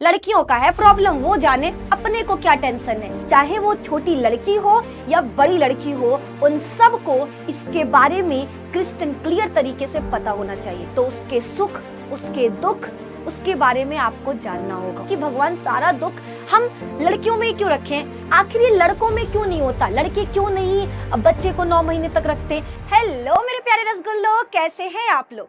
लड़कियों का है प्रॉब्लम, वो जाने, अपने को क्या टेंशन है। चाहे वो छोटी लड़की हो या बड़ी लड़की हो, उन सब को इसके बारे में क्रिस्टल क्लियर तरीके से पता होना चाहिए। तो उसके सुख, उसके दुख, उसके बारे में आपको जानना होगा कि भगवान सारा दुख हम लड़कियों में क्यों रखें, आखिर ये लड़कों में क्यों नहीं होता, लड़के क्यों नहीं बच्चे को 9 महीने तक रखते। हेलो मेरे प्यारे रसगुल्लो, कैसे हैं आप लोग,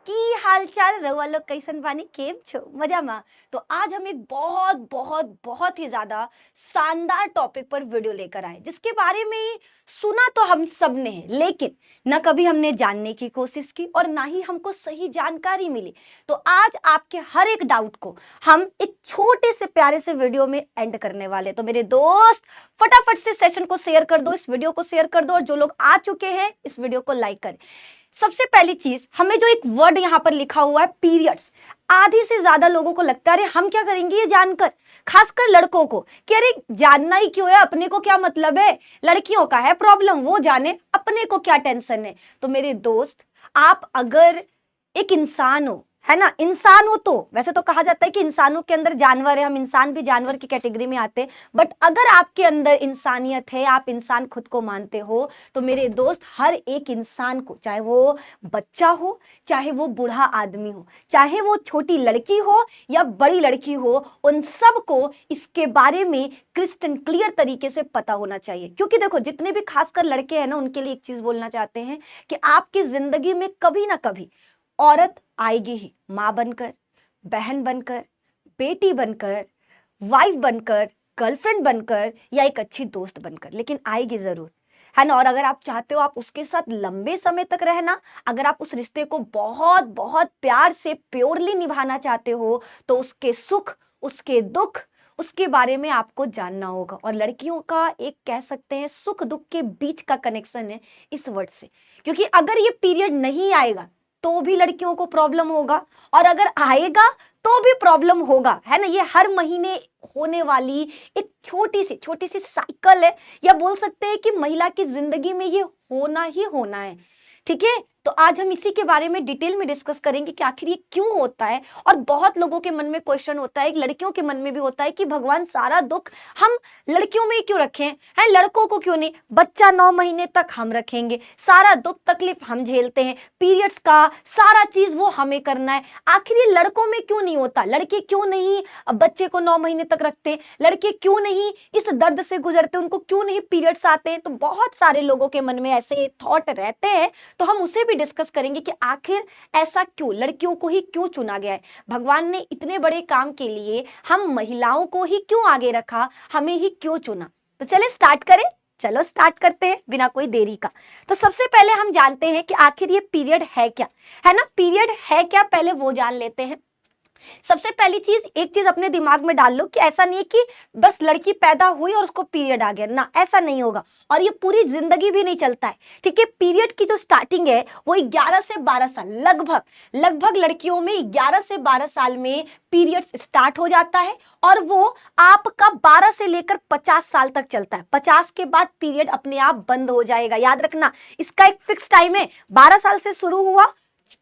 की हाल चाल, रउआ लोग कैसन बानी, केम छो, मजा मा। तो आज हम एक बहुत बहुत बहुत ही ज्यादा शानदार टॉपिक पर वीडियो लेकर आए, जिसके बारे में सुना तो हम सब ने है, लेकिन ना कभी हमने जानने की कोशिश की और ना ही हमको सही जानकारी मिली। तो आज आपके हर एक डाउट को हम एक छोटे से प्यारे से वीडियो में एंड करने वाले। तो मेरे दोस्त फटाफट से सेशन को शेयर कर दो, इस वीडियो को शेयर कर दो, और जो लोग आ चुके हैं इस वीडियो को लाइक करें। सबसे पहली चीज, हमें जो एक वर्ड यहाँ पर लिखा हुआ है पीरियड्स, आधी से ज्यादा लोगों को लगता है अरे हम क्या करेंगे ये जानकर, खासकर लड़कों को कि अरे जानना ही क्यों है, अपने को क्या मतलब है, लड़कियों का है प्रॉब्लम, वो जाने, अपने को क्या टेंशन है। तो मेरे दोस्त, आप अगर एक इंसान हो, है ना, इंसान हो, तो वैसे तो कहा जाता है कि इंसानों के अंदर जानवर है, हम इंसान भी जानवर की कैटेगरी में आते हैं, बट अगर आपके अंदर इंसानियत है, आप इंसान खुद को मानते हो, तो मेरे दोस्त हर एक इंसान को, चाहे वो बच्चा हो, चाहे वो बूढ़ा आदमी हो, चाहे वो छोटी लड़की हो या बड़ी लड़की हो, उन सब को इसके बारे में क्रिस्टल क्लियर तरीके से पता होना चाहिए। क्योंकि देखो, जितने भी खासकर लड़के हैं ना, उनके लिए एक चीज बोलना चाहते हैं कि आपकी जिंदगी में कभी ना कभी औरत आएगी ही, माँ बनकर, बहन बनकर, बेटी बनकर, वाइफ बनकर, गर्लफ्रेंड बनकर या एक अच्छी दोस्त बनकर, लेकिन आएगी जरूर, है ना। और अगर आप चाहते हो आप उसके साथ लंबे समय तक रहना, अगर आप उस रिश्ते को बहुत बहुत प्यार से प्योरली निभाना चाहते हो, तो उसके सुख, उसके दुख, उसके बारे में आपको जानना होगा। और लड़कियों का एक कह सकते हैं सुख दुख के बीच का कनेक्शन है इस वर्ड से, क्योंकि अगर ये पीरियड नहीं आएगा तो भी लड़कियों को प्रॉब्लम होगा, और अगर आएगा तो भी प्रॉब्लम होगा, है ना। ये हर महीने होने वाली एक छोटी सी साइकिल है, या बोल सकते हैं कि महिला की जिंदगी में ये होना ही होना है, ठीक है। तो आज हम इसी के बारे में डिटेल में डिस्कस करेंगे कि आखिर ये क्यों होता है। और बहुत लोगों के मन में क्वेश्चन होता है, लड़कियों के मन में भी होता है कि भगवान सारा दुख हम लड़कियों में ही क्यों रखें, है, लड़कों को क्यों नहीं, बच्चा 9 महीने तक हम रखेंगे, सारा दुख तकलीफ हम झेलते हैं, पीरियड्स का सारा चीज वो हमें करना है, आखिर ये लड़कों में क्यों नहीं होता, लड़के क्यों नहीं बच्चे को 9 महीने तक रखते, लड़के क्यों नहीं इस दर्द से गुजरते, उनको क्यों नहीं पीरियड्स आते हैं। तो बहुत सारे लोगों के मन में ऐसे थॉट रहते हैं, तो हम उसे भी डिस्कस करेंगे कि आखिर ऐसा क्यों, लड़कियों को ही क्यों चुना गया है, भगवान ने इतने बड़े काम के लिए हम महिलाओं को ही क्यों आगे रखा, हमें ही क्यों चुना। तो चले स्टार्ट करें, चलो स्टार्ट करते हैं बिना कोई देरी का। तो सबसे पहले हम जानते हैं कि आखिर ये पीरियड है क्या, है ना, पीरियड है क्या, पहले वो जान लेते हैं। सबसे पहली चीज, एक चीज अपने दिमाग में डाल लो कि ऐसा नहीं है कि बस लड़की पैदा हुई और उसको पीरियड आ गया, ना, ऐसा नहीं होगा, और ये पूरी जिंदगी भी नहीं चलता है, ठीक है। पीरियड की जो स्टार्टिंग है वो 11 से 12 साल, लगभग लड़कियों में 11 से 12 साल में पीरियड स्टार्ट हो जाता है, और वो आपका 12 से लेकर 50 साल तक चलता है। 50 के बाद पीरियड अपने आप बंद हो जाएगा, याद रखना, इसका एक फिक्स टाइम है, 12 साल से शुरू हुआ,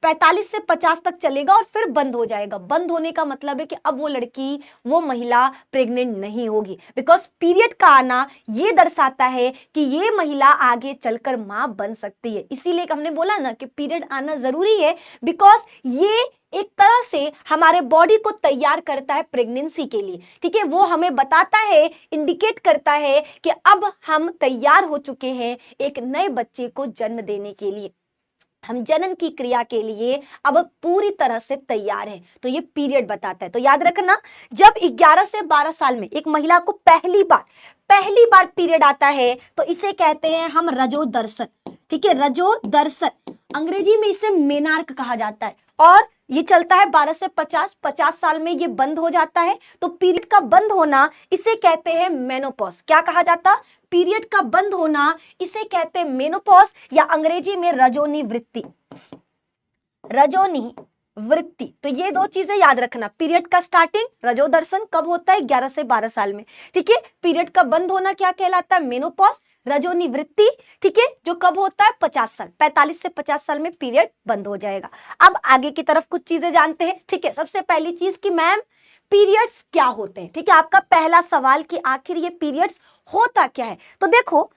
45 से 50 तक चलेगा और फिर बंद हो जाएगा। बंद होने का मतलब है कि अब वो लड़की, वो महिला प्रेग्नेंट नहीं होगी, बिकॉज पीरियड का आना ये दर्शाता है कि ये महिला आगे चलकर मां बन सकती है। इसीलिए हमने बोला ना कि पीरियड आना जरूरी है, बिकॉज ये एक तरह से हमारे बॉडी को तैयार करता है प्रेगनेंसी के लिए, ठीक है। वो हमें बताता है, इंडिकेट करता है कि अब हम तैयार हो चुके हैं एक नए बच्चे को जन्म देने के लिए, हम जनन की क्रिया के लिए अब पूरी तरह से तैयार हैं। तो ये पीरियड बताता है। तो याद रखना, जब 11 से 12 साल में एक महिला को पहली बार पीरियड आता है, तो इसे कहते हैं हम रजो दर्शन, ठीक है, रजो दर्शन, अंग्रेजी में इसे मेनार्क कहा जाता है, और ये चलता है 12 से 50 साल में ये बंद हो जाता है। तो पीरियड का बंद होना इसे कहते हैं मेनोपॉज। क्या कहा जाता, पीरियड का बंद होना इसे कहते हैं मेनोपॉज, या अंग्रेजी में रजोनी वृत्ति, रजोनी वृत्ति। तो ये दो चीजें याद रखना, पीरियड का स्टार्टिंग रजो दर्शन कब होता है, 11 से 12 साल में, ठीक है। पीरियड का बंद होना क्या कहलाता है, मेनोपॉज, रजोनी वृत्ति, ठीक है, जो कब होता है, 50 साल, 45 से 50 साल में पीरियड बंद हो जाएगा। अब आगे की तरफ कुछ चीजें जानते हैं, ठीक है। सबसे पहली चीज कि मैम पीरियड्स क्या होते हैं, ठीक है। आपका पहला सवाल कि आखिर ये पीरियड्स होता क्या है। तो देखो,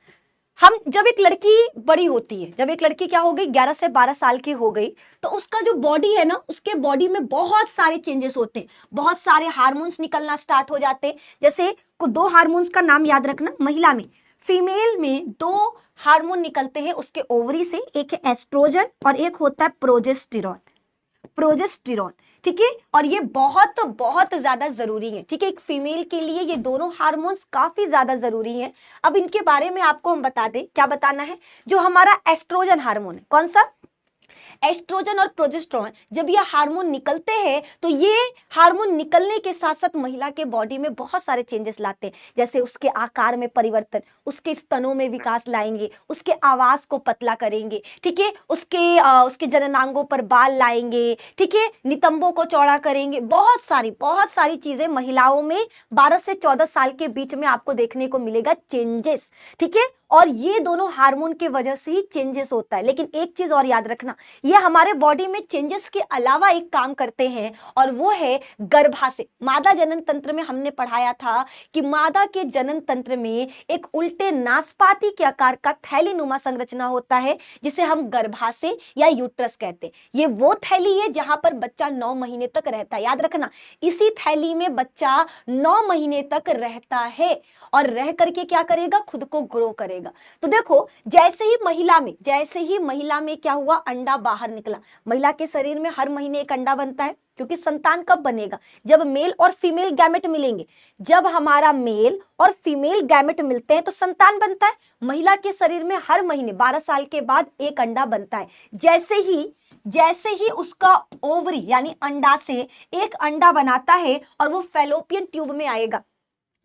हम जब एक लड़की बड़ी होती है, जब एक लड़की क्या हो गई 11 से 12 साल की हो गई, तो उसका जो बॉडी है ना, उसके बॉडी में बहुत सारे चेंजेस होते हैं, बहुत सारे हार्मोन्स निकलना स्टार्ट हो जाते हैं। जैसे दो हार्मोन्स का नाम याद रखना, महिला में, फीमेल में दो हार्मोन निकलते हैं उसके ओवरी से, एक है एस्ट्रोजन और एक होता है प्रोजेस्टेरॉन। प्रोजेस्टेरॉन, ठीक है, और ये बहुत बहुत ज्यादा जरूरी है, ठीक है। एक फीमेल के लिए ये दोनों हार्मोन्स काफी ज्यादा जरूरी हैं। अब इनके बारे में आपको हम बता दें, क्या बताना है। जो हमारा एस्ट्रोजन हार्मोन है, कौन सा, एस्ट्रोजन और प्रोजेस्टेरॉन, जब ये हार्मोन निकलते हैं तो ये हार्मोन निकलने के साथ साथ महिला के बॉडी में बहुत सारे चेंजेस लाते हैं। जैसे उसके आकार में परिवर्तन, उसके स्तनों में विकास लाएंगे, उसके आवाज को पतला करेंगे, ठीक है, उसके जननांगों पर बाल लाएंगे, ठीक है, नितंबों को चौड़ा करेंगे। बहुत सारी चीजें महिलाओं में 12 से 14 साल के बीच में आपको देखने को मिलेगा चेंजेस, ठीक है। और ये दोनों हार्मोन के वजह से ही चेंजेस होता है। लेकिन एक चीज और याद रखना, ये हमारे बॉडी में चेंजेस के अलावा एक काम करते हैं, और वो है गर्भाशय। मादा जनन तंत्र में हमने पढ़ाया था कि मादा के जनन तंत्र में एक उल्टे नाशपाती के आकार का थैलीनुमा संरचना होता है, जिसे हम गर्भाशय या यूट्रस कहते हैं। ये वो थैली है जहां पर बच्चा 9 महीने तक रहता है। याद रखना, इसी थैली में बच्चा 9 महीने तक रहता है, और रह करके क्या करेगा, खुद को ग्रो करेगा। तो देखो, जैसे ही महिला में क्या हुआ, अंडा बाहर निकला। महिला के शरीर में हर महीने एक अंडा बनता है, क्योंकि संतान कब बनेगा, जब मेल और फीमेल गैमेट मिलेंगे। जब हमारा मेल और फीमेल गैमेट मिलते हैं तो संतान बनता है। महिला के शरीर में हर महीने 12 साल के बाद एक अंडा बनता है। जैसे ही उसका ओवरी यानी अंडा से एक अंडा बनाता है और वो फैलोपियन ट्यूब में आएगा,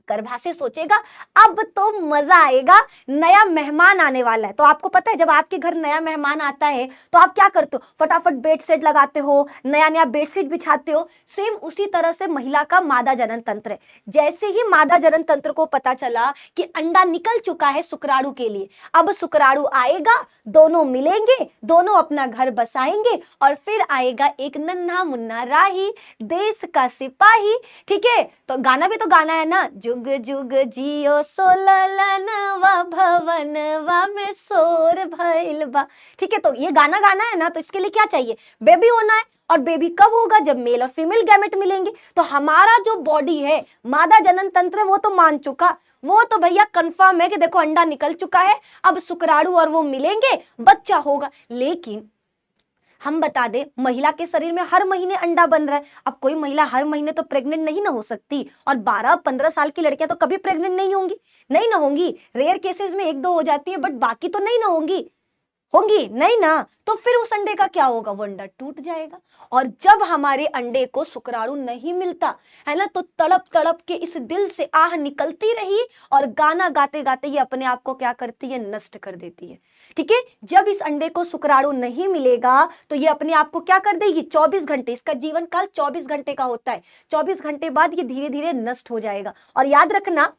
गर्भाशय सोचेगा अब तो मजा आएगा, नया मेहमान आने वाला है। तो आपको पता है, जब आपके घर नया मेहमान आता है तो आप क्या करते हो, फटाफट बेड सेट लगाते हो, नया बेडशीट बिछाते हो। सेम उसी तरह से महिला का मादा जनन तंत्र है। जैसे ही मादा जनन तंत्र को पता चला कि अंडा निकल चुका है शुक्राणु के लिए, अब शुक्राणु आएगा, दोनों मिलेंगे, दोनों अपना घर बसाएंगे, और फिर आएगा एक नन्हा मुन्ना राही, देश का सिपाही, ठीक है। तो गाना भी तो गाना है ना, जुग जुग जियो सोललनवा भवनवा में शोर भइल बा, ठीक है। तो ये गाना है ना, तो इसके लिए क्या चाहिए, बेबी होना है। और बेबी कब होगा, जब मेल और फीमेल गैमेट मिलेंगे। तो हमारा जो बॉडी है, मादा जनन तंत्र, वो तो मान चुका, वो तो भैया कंफर्म है कि देखो अंडा निकल चुका है, अब शुक्राणु और वो मिलेंगे, बच्चा होगा। लेकिन हम बता दें, महिला के शरीर में हर महीने अंडा बन रहा है। अब कोई महिला हर महीने तो प्रेग्नेंट नहीं ना हो सकती, और 12-15 साल की लड़कियां तो कभी प्रेग्नेंट नहीं होंगी। रेयर केसेस में 1-2 हो जाती है, बट बाकी तो नहीं ना होंगी नहीं ना। तो फिर उस अंडे का क्या होगा, वो अंडा टूट जाएगा। और जब हमारे अंडे को शुक्राणु नहीं मिलता है ना, तो तड़प तड़प के इस दिल से आह निकलती रही, और गाना गाते गाते ये अपने आप को क्या करती है, नष्ट कर देती है, ठीक है। जब इस अंडे को शुक्राणु नहीं मिलेगा तो ये अपने आप को क्या कर देगी, 24 घंटे, इसका जीवन काल 24 घंटे का होता है, 24 घंटे बाद ये धीरे धीरे नष्ट हो जाएगा। और याद रखना,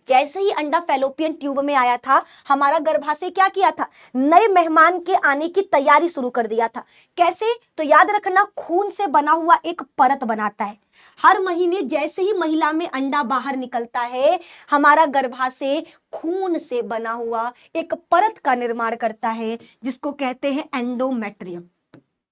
जैसे ही अंडा फैलोपियन ट्यूब में आया था, हमारा गर्भाशय क्या किया था, नए मेहमान के आने की तैयारी शुरू कर दिया था। कैसे, तो याद रखना, खून से बना हुआ एक परत बनाता है। हर महीने जैसे ही महिला में अंडा बाहर निकलता है, हमारा गर्भाशय खून से बना हुआ एक परत का निर्माण करता है, जिसको कहते हैं एंडोमेट्रियम।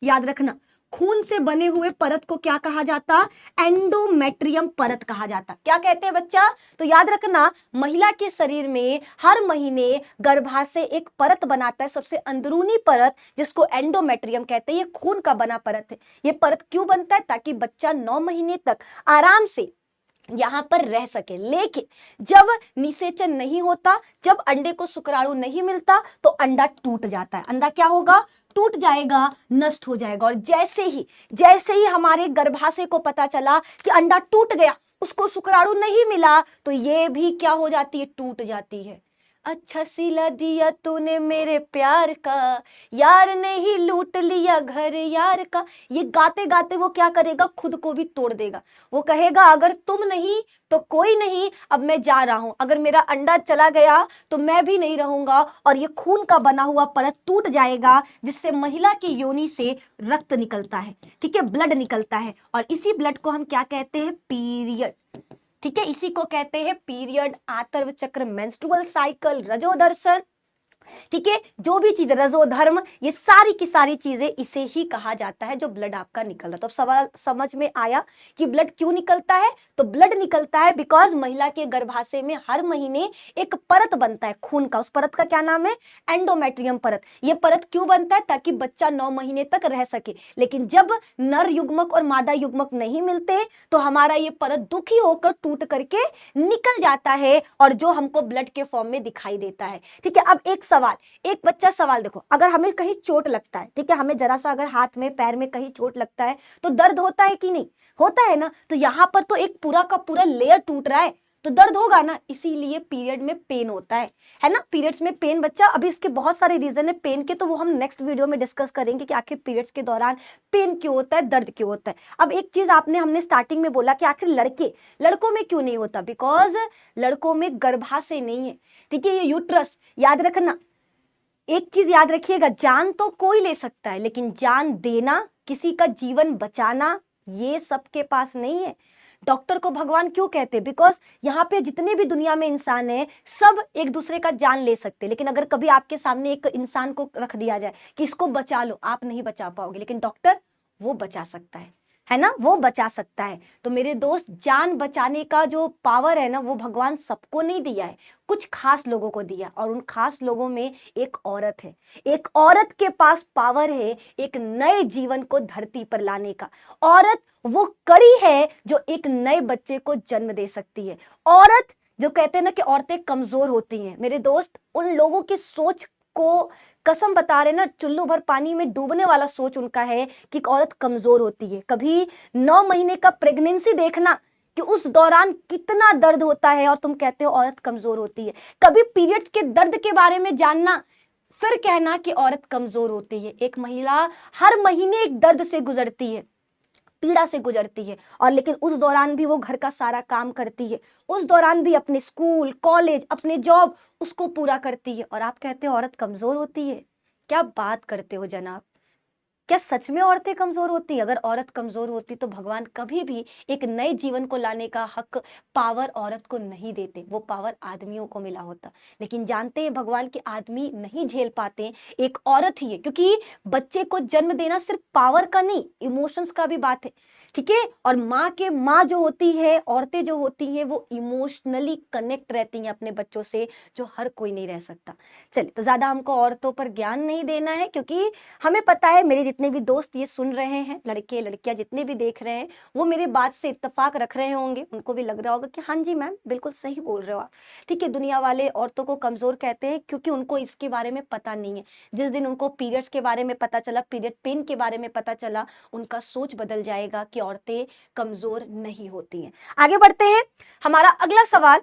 याद रखना, खून से बने हुए परत को क्या कहा जाता, एंडोमेट्रियम परत कहा जाता। क्या कहते हैं बच्चा, तो याद रखना, महिला के शरीर में हर महीने गर्भाशय एक परत बनाता है, सबसे अंदरूनी परत, जिसको एंडोमेट्रियम कहते हैं। ये खून का बना परत है। ये परत क्यों बनता है, ताकि बच्चा 9 महीने तक आराम से यहां पर रह सके। लेकिन जब निषेचन नहीं होता, जब अंडे को शुक्राणु नहीं मिलता, तो अंडा टूट जाता है। अंडा क्या होगा, टूट जाएगा, नष्ट हो जाएगा। और जैसे ही हमारे गर्भाशय को पता चला कि अंडा टूट गया, उसको शुक्राणु नहीं मिला, तो ये भी क्या हो जाती है, टूट जाती है। अच्छा सिला दिया तूने मेरे प्यार का, यार ने ही लूट लिया घर यार का। ये गाते गाते वो क्या करेगा, खुद को भी तोड़ देगा। वो कहेगा अगर तुम नहीं तो कोई नहीं, अब मैं जा रहा हूं, अगर मेरा अंडा चला गया तो मैं भी नहीं रहूंगा। और ये खून का बना हुआ परत टूट जाएगा, जिससे महिला की योनि से रक्त निकलता है, ठीक है, ब्लड निकलता है। और इसी ब्लड को हम क्या कहते हैं, पीरियड, ठीक है, इसी को कहते हैं पीरियड, आतर्व चक्र, मेंस्ट्रुअल साइकिल, रजोदर्शन, ठीक है, जो भी चीज रजोधर्म, ये सारी की सारी चीजें इसे ही कहा जाता है जो ब्लड आपका निकल रहा है। तो अब सवाल समझ में आया कि ब्लड क्यों निकलता है। तो ब्लड निकलता है बिकॉज महिला के गर्भाशय में हर महीने एक परत बनता है खून का। उस परत का क्या नाम है, एंडोमेट्रियम परत। ये परत क्यों बनता है, ताकि बच्चा 9 महीने तक रह सके। लेकिन जब नर युग्मक और मादा युग्मक नहीं मिलते तो हमारा ये परत दुखी होकर टूट करके निकल जाता है, और जो हमको ब्लड के फॉर्म में दिखाई देता है, ठीक है। अब एक सवाल, एक बच्चा सवाल देखो, अगर हमें कहीं चोट लगता है, ठीक है, हमें जरा सा अगर हाथ में पैर में कहीं चोट लगता है तो दर्द होता है कि नहीं, होता है ना। तो यहां पर तो एक पूरा का पूरा लेयर टूट रहा है, तो दर्द होगा ना। इसीलिए पीरियड में पेन होता है ना, पीरियड्स में पेन। बच्चा अभी इसके बहुत सारे रीजन है पेन के, तो वो हम नेक्स्ट वीडियो में डिस्कस करेंगे कि आखिर पीरियड्स के दौरान पेन क्यों होता है, दर्द क्यों होता है। अब एक चीज हमने स्टार्टिंग में बोला कि आखिर लड़कों में क्यों नहीं होता, बिकॉज लड़कों में गर्भाशय नहीं है, ठीक है, ये यूट्रस। याद रखना, एक चीज याद रखिएगा, जान तो कोई ले सकता है, लेकिन जान देना, किसी का जीवन बचाना, ये सबके पास नहीं है। डॉक्टर को भगवान क्यों कहते हैं, बिकॉज यहाँ पे जितने भी दुनिया में इंसान हैं सब एक दूसरे का जान ले सकते हैं। लेकिन अगर कभी आपके सामने एक इंसान को रख दिया जाए कि इसको बचा लो, आप नहीं बचा पाओगे, लेकिन डॉक्टर वो बचा सकता है ना, वो बचा सकता है। तो मेरे दोस्त, जान बचाने का जो पावर है ना, वो भगवान सबको नहीं दिया है, कुछ खास लोगों को दिया। और उन खास लोगों में एक औरत है। एक औरत के पास पावर है एक नए जीवन को धरती पर लाने का। औरत वो कड़ी है जो एक नए बच्चे को जन्म दे सकती है। औरत, जो कहते हैं ना कि औरतें कमजोर होती हैं, मेरे दोस्त, उन लोगों की सोच को कसम बता रहे ना, चुल्लू भर पानी में डूबने वाला सोच उनका है कि एक औरत कमजोर होती है। कभी 9 महीने का प्रेगनेंसी देखना कि उस दौरान कितना दर्द होता है, और तुम कहते हो औरत कमजोर होती है। कभी पीरियड्स के दर्द के बारे में जानना, फिर कहना कि औरत कमजोर होती है। एक महिला हर महीने एक दर्द से गुजरती है, पीड़ा से गुजरती है, और लेकिन उस दौरान भी वो घर का सारा काम करती है, उस दौरान भी अपने स्कूल, कॉलेज, अपने जॉब, उसको पूरा करती है। और आप कहते हो औरत कमजोर होती है। क्या बात करते हो जनाब, क्या सच में औरतें कमजोर होती? अगर औरत कमजोर होती तो भगवान कभी भी एक नए जीवन को लाने का हक, पावर औरत को नहीं देते, वो पावर आदमियों को मिला होता। लेकिन जानते हैं भगवान कि आदमी नहीं झेल पाते, एक औरत ही है, क्योंकि बच्चे को जन्म देना सिर्फ पावर का नहीं, इमोशंस का भी बात है, ठीक है। और माँ जो होती है, औरतें जो होती हैं, वो इमोशनली कनेक्ट रहती हैं अपने बच्चों से, जो हर कोई नहीं रह सकता। चलिए, तो ज्यादा हमको औरतों पर ज्ञान नहीं देना है, क्योंकि हमें पता है, मेरे जितने भी दोस्त ये सुन रहे हैं, लड़के लड़कियां जितने भी देख रहे हैं, वो मेरे बात से इत्तेफाक रख रहे होंगे। उनको भी लग रहा होगा कि हाँ जी मैम, बिल्कुल सही बोल रहे हो आप, ठीक है। दुनिया वाले औरतों को कमजोर कहते हैं क्योंकि उनको इसके बारे में पता नहीं है। जिस दिन उनको पीरियड्स के बारे में पता चला, पीरियड पेन के बारे में पता चला, उनका सोच बदल जाएगा कि औरतें कमजोर नहीं होती हैं। आगे बढ़ते हैं, हमारा अगला सवाल।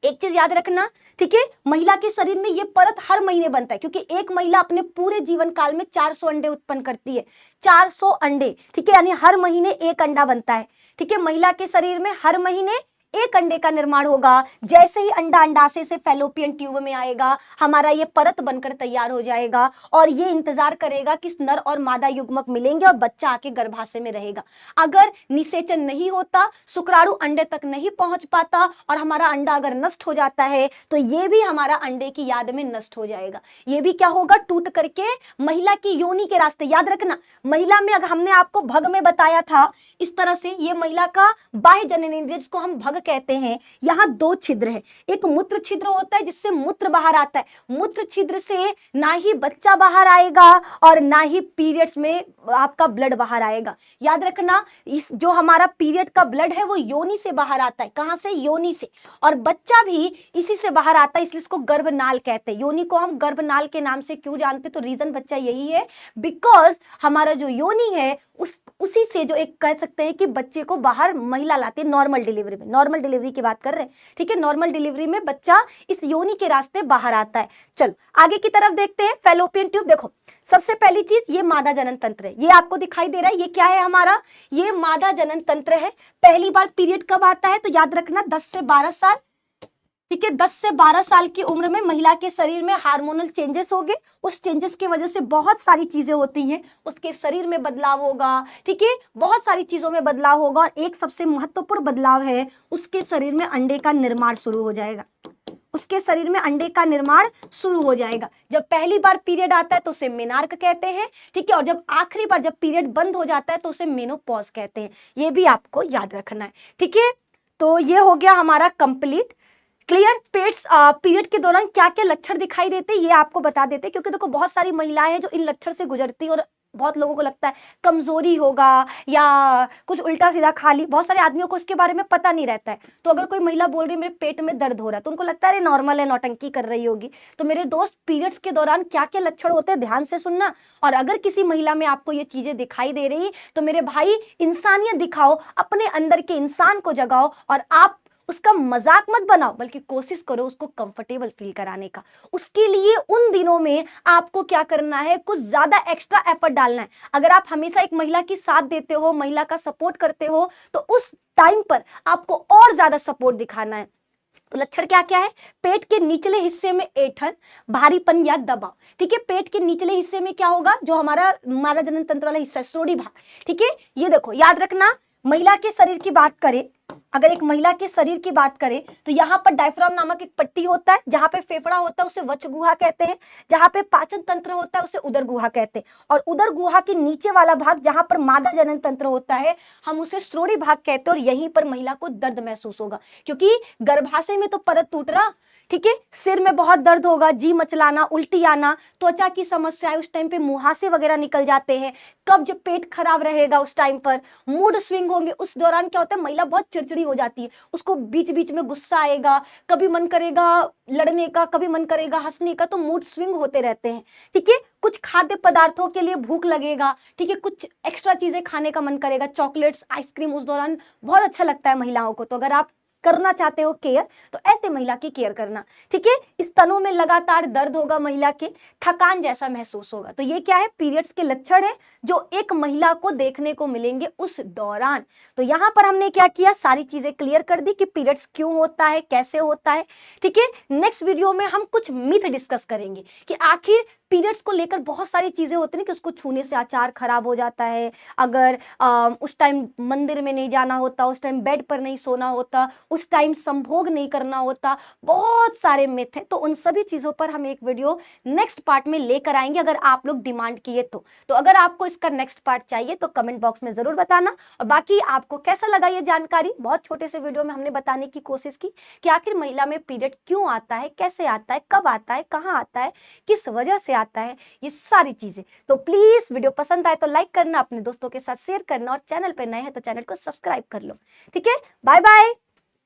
एक चीज याद रखना, ठीक है, महिला के शरीर में ये परत हर महीने बनता है, क्योंकि एक महिला अपने पूरे जीवन काल में 400 अंडे उत्पन्न करती है। 400 अंडे, ठीक है, यानी हर महीने एक अंडा बनता है, ठीक है। महिला के शरीर में हर महीने एक अंडे का निर्माण होगा। जैसे ही अंडा अंडाशय से फैलोपियन ट्यूब में आएगा, हमारा ये परत बनकर तैयार हो जाएगा, और ये इंतजार करेगा कि नर और मादा युग्मक मिलेंगे और बच्चा आके गर्भाशय में रहेगा। अगर निषेचन नहीं होता, शुक्राणु अंडे तक नहीं पहुंच पाता, और हमारा अंडा अगर नष्ट हो जाता है, तो ये भी हमारा अंडे की याद में नष्ट हो जाएगा। ये भी क्या होगा, टूट करके महिला की योनि के रास्ते। याद रखना, महिला में अगर हमने आपको भग में बताया था, इस तरह से ये महिला का बाह्य जननेंद्रिय, जिसको हम भग कहते हैं, यहां 2 छिद्र है। एक मूत्र छिद्र होता है जिससे मूत्र बाहर आता है। मूत्र छिद्र से ना ही बच्चा बाहर आएगा और ना ही पीरियड्स में आपका ब्लड बाहर आएगा। याद रखना, इस जो हमारा पीरियड का ब्लड है वो योनि से बाहर आता है। कहां से? योनि से। और बच्चा भी इसी से बाहर आता है, इसलिए इसको गर्भनाल कहते हैं। योनि को हम गर्भनाल के नाम से क्यों जानते? तो रीजन बच्चा यही है, बिकॉज हमारा जो योनि है उसी से जो एक कह सकते हैं कि बच्चे को बाहर महिला लाती है नॉर्मल डिलीवरी में। नॉर्मल नॉर्मल डिलीवरी की बात कर रहे हैं, ठीक है। नॉर्मल डिलीवरी में बच्चा इस योनि के रास्ते बाहर आता है। चलो आगे की तरफ देखते हैं। फैलोपियन ट्यूब, देखो सबसे पहली चीज ये मादा जनन तंत्र है, ये आपको दिखाई दे रहा है, ये क्या है हमारा, ये मादा जनन तंत्र है। पहली बार पीरियड कब आता है तो याद रखना 10 से 12 साल, ठीक है। 10 से 12 साल की उम्र में महिला के शरीर में हार्मोनल चेंजेस होंगे, उस चेंजेस की वजह से बहुत सारी चीजें होती हैं, उसके शरीर में बदलाव होगा, ठीक है, बहुत सारी चीजों में बदलाव होगा। और एक सबसे महत्वपूर्ण बदलाव है, उसके शरीर में अंडे का निर्माण शुरू हो जाएगा, उसके शरीर में अंडे का निर्माण शुरू हो जाएगा। जब पहली बार पीरियड आता है तो उसे मेनार्क कहते हैं, ठीक है। और जब आखिरी बार जब पीरियड बंद हो जाता है तो उसे मेनोपॉज कहते हैं, ये भी आपको याद रखना है, ठीक है। तो ये हो गया हमारा कंप्लीट, क्लियर। पीरियड के दौरान क्या क्या लक्षण दिखाई देते हैं ये आपको बता देते हैं, क्योंकि देखो बहुत सारी महिलाएं हैं जो इन लक्षण से गुजरती है और बहुत लोगों को लगता है कमजोरी होगा या कुछ उल्टा सीधा खा ली, बहुत सारे आदमियों को इसके बारे में पता नहीं रहता है। तो अगर कोई महिला बोल रही है मेरे पेट में दर्द हो रहा है तो उनको लगता है अरे नॉर्मल है, नौटंकी कर रही होगी। तो मेरे दोस्त, पीरियड्स के दौरान क्या क्या लक्षण होते हैं ध्यान से सुनना। और अगर किसी महिला में आपको ये चीजें दिखाई दे रही तो मेरे भाई इंसानियत दिखाओ, अपने अंदर के इंसान को जगाओ और आप उसका मजाक मत बनाओ, बल्कि कोशिश करो उसको कंफर्टेबल फील कराने का। उसके लिए उन दिनों में आपको क्या करना है, कुछ ज्यादा एक्स्ट्रा एफर्ट डालना है। अगर आप हमेशा एक महिला की साथ देते हो, महिला का सपोर्ट करते हो, तो उस टाइम पर आपको और ज्यादा सपोर्ट दिखाना है। तो लक्षण क्या क्या है, पेट के निचले हिस्से में ऐंठन, भारीपन या दबाव, ठीक है। पेट के निचले हिस्से में क्या होगा, जो हमारा मादा जनन तंत्र वाला हिस्सा, श्रोणि भाग, ठीक है। ये देखो याद रखना, महिला के शरीर की बात करें, अगर एक महिला के शरीर की बात करें तो यहाँ पर डायफ्राम नामक एक पट्टी होता है, जहां पे फेफड़ा होता है उसे वक्ष गुहा कहते हैं, जहां पे पाचन तंत्र होता है उसे उदर गुहा कहते हैं, और उदर गुहा के नीचे वाला भाग जहां पर मादा जनन तंत्र होता है हम उसे श्रोणि भाग कहते हैं। और यहीं पर महिला को दर्द महसूस होगा, क्योंकि गर्भाशय में तो परत टूट रहा, ठीक है। सिर में बहुत दर्द होगा, जी मचलाना, उल्टी आना, त्वचा की समस्या है, उस टाइम पे मुहासे वगैरह निकल जाते हैं, कब्ज, पेट खराब रहेगा उस टाइम पर, मूड स्विंग होंगे। उस दौरान क्या होता है, महिला बहुत चिड़चिड़ी हो जाती है, उसको बीच बीच में गुस्सा आएगा, कभी मन करेगा लड़ने का, कभी मन करेगा हंसने का, तो मूड स्विंग होते रहते हैं, ठीक है। कुछ खाद्य पदार्थों के लिए भूख लगेगा, ठीक है, कुछ एक्स्ट्रा चीजें खाने का मन करेगा, चॉकलेट्स, आइसक्रीम उस दौरान बहुत अच्छा लगता है महिलाओं को। तो अगर आप करना चाहते हो केयर तो ऐसे महिला की केयर करना, ठीक है। स्तनों में लगातार दर्द होगा, महिला के थकान जैसा महसूस होगा। तो ये क्या है, पीरियड्स के लक्षण है जो एक महिला को देखने को मिलेंगे उस दौरान। तो यहाँ पर हमने क्या किया, सारी चीजें क्लियर कर दी कि पीरियड्स क्यों होता है, कैसे होता है, ठीक है। नेक्स्ट वीडियो में हम कुछ मिथ डिस्कस करेंगे कि आखिर पीरियड्स को लेकर बहुत सारी चीजें होती हैं कि उसको छूने से आचार खराब हो जाता है, अगर उस टाइम मंदिर में नहीं जाना होता, उस टाइम बेड पर नहीं सोना होता, उस टाइम संभोग नहीं करना होता, बहुत सारे मिथ हैं। तो उन सभी चीजों पर हम एक वीडियो नेक्स्ट पार्ट में लेकर आएंगे, अगर आप लोग डिमांड किए तो अगर आपको इसका नेक्स्ट पार्ट चाहिए तो कमेंट बॉक्स में जरूर बताना। और बाकी आपको कैसा लगा ये जानकारी, बहुत छोटे से वीडियो में हमने बताने की कोशिश की कि आखिर महिला में पीरियड क्यों आता है, कैसे आता है, कब आता है, कहाँ आता है, किस वजह से आता है, ये सारी चीजें। तो प्लीज वीडियो पसंद आए तो लाइक करना, अपने दोस्तों के साथ शेयर करना, और चैनल पे नए हैं तो चैनल को सब्सक्राइब कर लो, ठीक है। Bye bye.